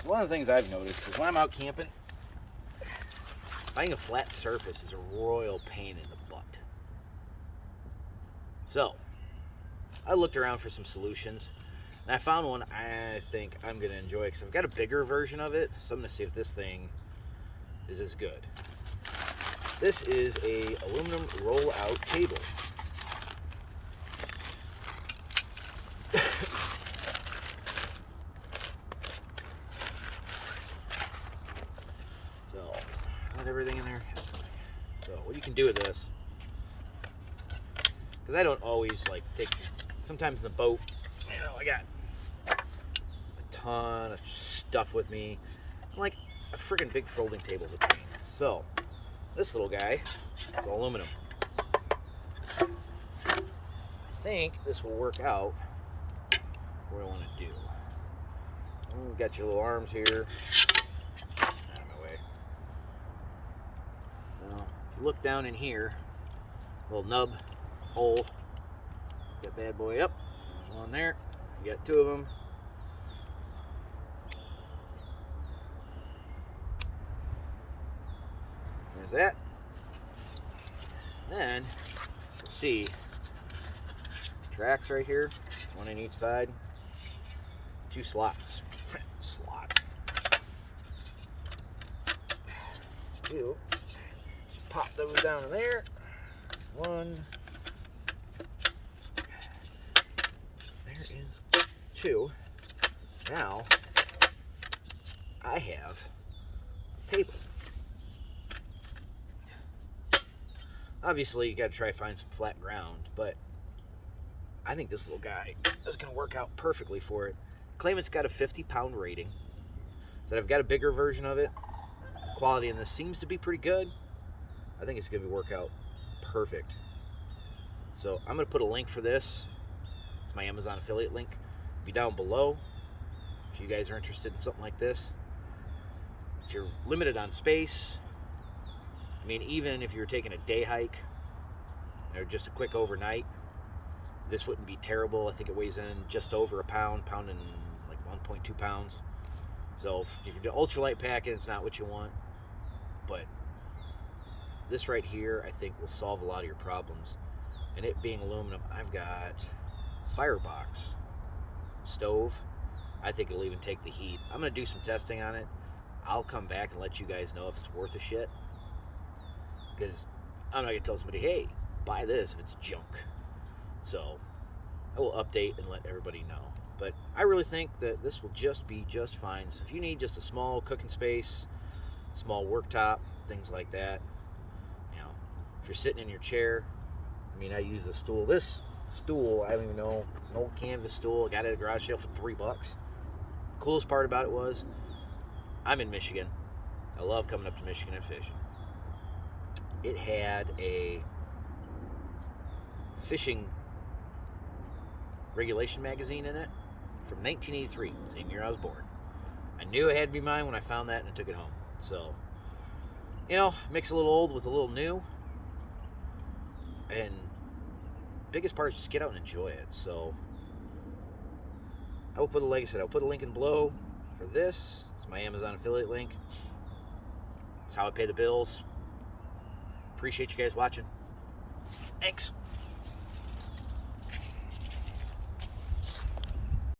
One of the things I've noticed is when I'm out camping, finding a flat surface is a royal pain in the butt. So, I looked around for some solutions, and I found one I think I'm going to enjoy because I've got a bigger version of it, so I'm going to see if this thing is as good. This is a aluminum roll-out table. So, got everything in there. So, what you can do with this, because I don't always like take, sometimes in the boat, you know, I got a ton of stuff with me. I'm like a freaking big folding table with me. So, this little guy is aluminum. I think this will work out what I want to do. We've got your little arms here. Out of my way. Now, if you look down in here, little nub hole. That bad boy up. There's one there. You got two of them. There's that. Then you'll see tracks right here, one on each side, two slots. Slots. Two. Pop those down in there. One. There is two. Now I have a table. Obviously, you got to try to find some flat ground, but I think this little guy is going to work out perfectly for it. Claim it's got a 50-pound rating. So I've got a bigger version of it. The quality in this seems to be pretty good. I think it's going to work out perfect. So I'm going to put a link for this. It's my Amazon affiliate link. It'll be down below if you guys are interested in something like this. If you're limited on space, I mean, even if you're taking a day hike or just a quick overnight, this wouldn't be terrible. I think it weighs in just over a pound and like 1.2 pounds. So if you're doing ultralight packing, it's not what you want. But this right here, I think, will solve a lot of your problems. And it being aluminum, I've got firebox stove. I think it'll even take the heat. I'm going to do some testing on it. I'll come back and let you guys know if it's worth a shit. Because I'm not going to tell somebody, hey, buy this if it's junk. So I will update and let everybody know. But I really think that this will just be just fine. So if you need just a small cooking space, small worktop, things like that, you know, if you're sitting in your chair, I mean, I use the stool. This stool, I don't even know, it's an old canvas stool. I got it at a garage sale for $3. Coolest part about it was, I'm in Michigan. I love coming up to Michigan and fishing. It had a fishing regulation magazine in it from 1983, same year I was born. I knew it had to be mine when I found that and I took it home. So, you know, mix a little old with a little new. And biggest part is just get out and enjoy it. So, I will put a, like I said, I'll put a link in below for this. It's my Amazon affiliate link. It's how I pay the bills. Appreciate you guys watching. Thanks.